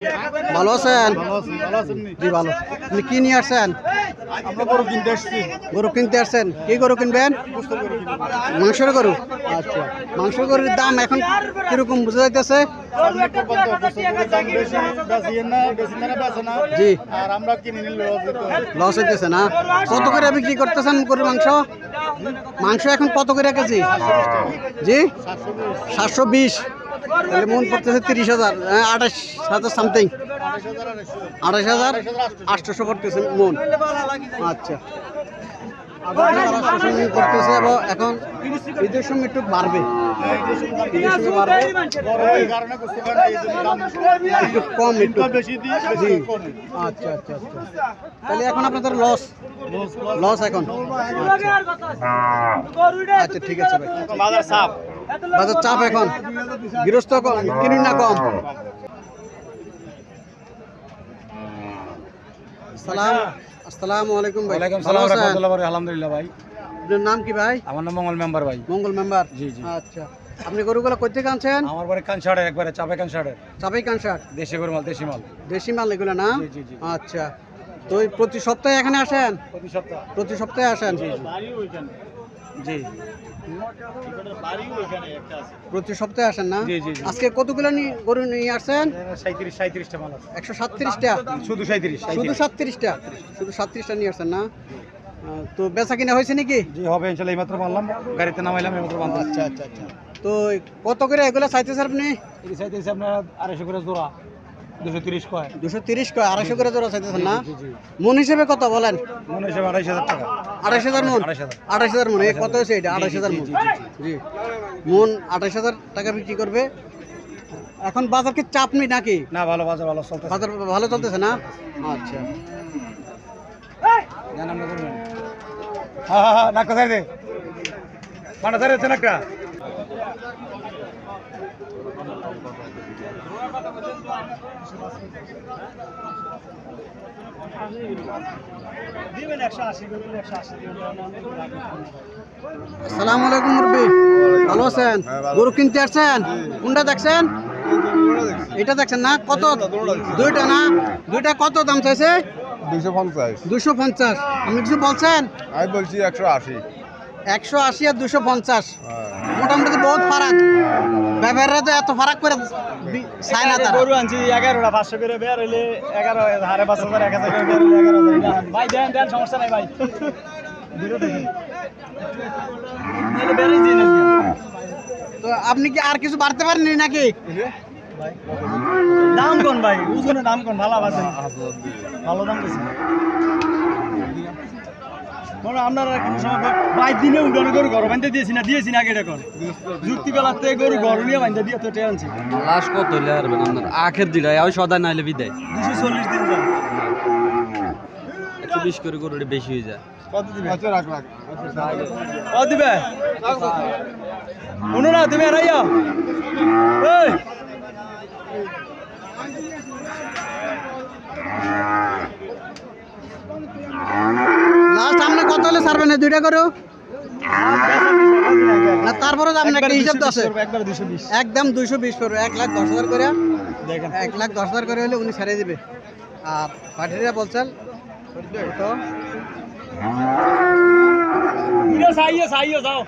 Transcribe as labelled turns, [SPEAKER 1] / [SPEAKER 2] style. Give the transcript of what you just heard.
[SPEAKER 1] ভালো আছেন? জি ভালো। আপনি কি নিয়ে আসছেন? গরু কিনতে আসছেন। কি গরু কিনবেন? মাংসের গরু। আচ্ছা, মাংসের গরুর দাম এখন কিরকম বোঝা যাইতেছে? জি, লস হইতেছে না? কত করে বিক্রি করতেছেন গরুর মাংস? মাংস এখন কত করে কেজি? জি 720। তাহলে মন পড়তেছে 30,000, 28,000 সামথিং, 28,800 পড়তেছে মন। আচ্ছা, 28,800 মন পড়তেছে এবং এখন ঈদের সময় একটু বাড়বে, একটু কম, একটু জি। আচ্ছা আচ্ছা আচ্ছা, তাহলে এখন আপনাদের লস এখন। আচ্ছা ঠিক আছে ভাই। বাজার চাপ এখন, গৃহস্থ কিনুন না কম। আসসালামু আলাইকুম ভাই।
[SPEAKER 2] আলহামদুলিল্লাহ ভাই।
[SPEAKER 1] আপনার নাম কি ভাই?
[SPEAKER 2] আমার নাম মঙ্গল মেম্বার ভাই।
[SPEAKER 1] মঙ্গল মেম্বার।
[SPEAKER 2] জি জি।
[SPEAKER 1] আচ্ছা, আপনি গরুগুলো কই থেকে আনছেন?
[SPEAKER 2] আমার বাড়ি কানসাড়ে, একবারে চাপে কানসাড়ে।
[SPEAKER 1] চাপাই কানসাট।
[SPEAKER 2] দেশি গরু মাল, দেশি মাল।
[SPEAKER 1] দেশি মাল এগুলো না?
[SPEAKER 2] জি জি জি।
[SPEAKER 1] আচ্ছা, তো এই প্রতি সপ্তাহে এখানে আসেন?
[SPEAKER 2] প্রতি সপ্তাহ।
[SPEAKER 1] প্রতি সপ্তাহে আসেন?
[SPEAKER 2] জি জি।
[SPEAKER 1] প্রতি সপ্তাহে আসেন না?
[SPEAKER 2] জি জি জি।
[SPEAKER 1] আজকে কতগুলো গরু নিয়ে আসছেন?
[SPEAKER 2] 37টা মাল আছে।
[SPEAKER 1] 137টা?
[SPEAKER 2] শুধু 37।
[SPEAKER 1] শুধু 37টা? শুধু 37টা নিয়ে আসছেন না? তো বেচা কিনা হয়েছে নাকি?
[SPEAKER 2] জি হবে ইনশাআল্লাহ, এইমাত্র বানলাম, গাড়িতে নামাইলাম এইমাত্র বানলাম।
[SPEAKER 1] আচ্ছা আচ্ছা আচ্ছা, তো কত করে এগুলো চাইতেছেন আপনি?
[SPEAKER 2] এই চাইতেছি আপনার 250 করে জোড়া, 230 কয়।
[SPEAKER 1] 230 কয়, 250 করে জোড়া চাইতেছেন না?
[SPEAKER 2] জি জি।
[SPEAKER 1] মন হিসেবে কত বলেন?
[SPEAKER 2] মনে হিসেবে 28000 টাকা।
[SPEAKER 1] 28000 মন?
[SPEAKER 2] 28000
[SPEAKER 1] মন। এই কত হয়েছে এটা? 28000 মন। জি, মন 28000 টাকা বিক্রি করবে। এখন বাজার কি চাপ নেই নাকি?
[SPEAKER 2] না, ভালো বাজার, ভালো চলতেছে।
[SPEAKER 1] বাজার ভালো চলতেছে না? আচ্ছা,
[SPEAKER 2] জান আমরা করবেন। হ্যাঁ না কোথায় দে মানে ধরে আছে নাকটা।
[SPEAKER 1] আসসালামু আলাইকুম মুরব্বি, ভালো আছেন? গরু কিনতে আসছেন? কোনটা দেখছেন? এটা দেখছেন না? কত? দুইটা না? দুইটা কত দাম চাইছে?
[SPEAKER 3] 250।
[SPEAKER 1] 250। আপনি কিছু বলছেন?
[SPEAKER 3] আমি বলছি 180।
[SPEAKER 1] 180 আর 250 মোটামুটি বহুত ফারাক। ব্যবহাররা তো এত ফারাক করে চায় না তারা।
[SPEAKER 2] গরু আনছি 11টা 500 করে বের হইলে 11 5,500 1000 করে বের হইলে 11,000 ভাই দেন সমস্যা নাই ভাই।
[SPEAKER 1] তো আপনি কি আর কিছু বাড়তে পারেননি নাকি?
[SPEAKER 2] দাম কোন ভাই, ওজনে দাম কোন, ভালো আছে, ভালো দাম দিছি। আপনারা কোন সময় ভাই দিনে উঠানো গরু ঘর বাঁধতে দিয়েছি না আগে এটা কর যুক্তি বেলাতে গরু ঘর নিয়ে বাঁধতে দিয়ে তো আনছি।
[SPEAKER 4] লাশ কত হইলে আর আপনার আখের দিলে ওই সদায় নাইলে বিদায়
[SPEAKER 2] 240 দিন যায়।
[SPEAKER 4] 120 করে গরুটা বেশি হয়ে যায়।
[SPEAKER 2] কত দিবে?
[SPEAKER 3] আচ্ছা রাখ।
[SPEAKER 2] কত দিবে? শুনো না তুমি আরাইয়া এই
[SPEAKER 1] লাস্ট আপনি কত হলে ছাড়বেন দুইটা করো না? তারপরে আপনি একটা হিসাব তো আছে,
[SPEAKER 2] একবার 220
[SPEAKER 1] একদম 220 করবে। 1,10,000 করে,
[SPEAKER 2] দেখেন
[SPEAKER 1] 1,10,000 করে হলে উনি ছেড়ে দিবে। আর পার্টিরা বলছেন তো
[SPEAKER 2] সাইয়ে যাও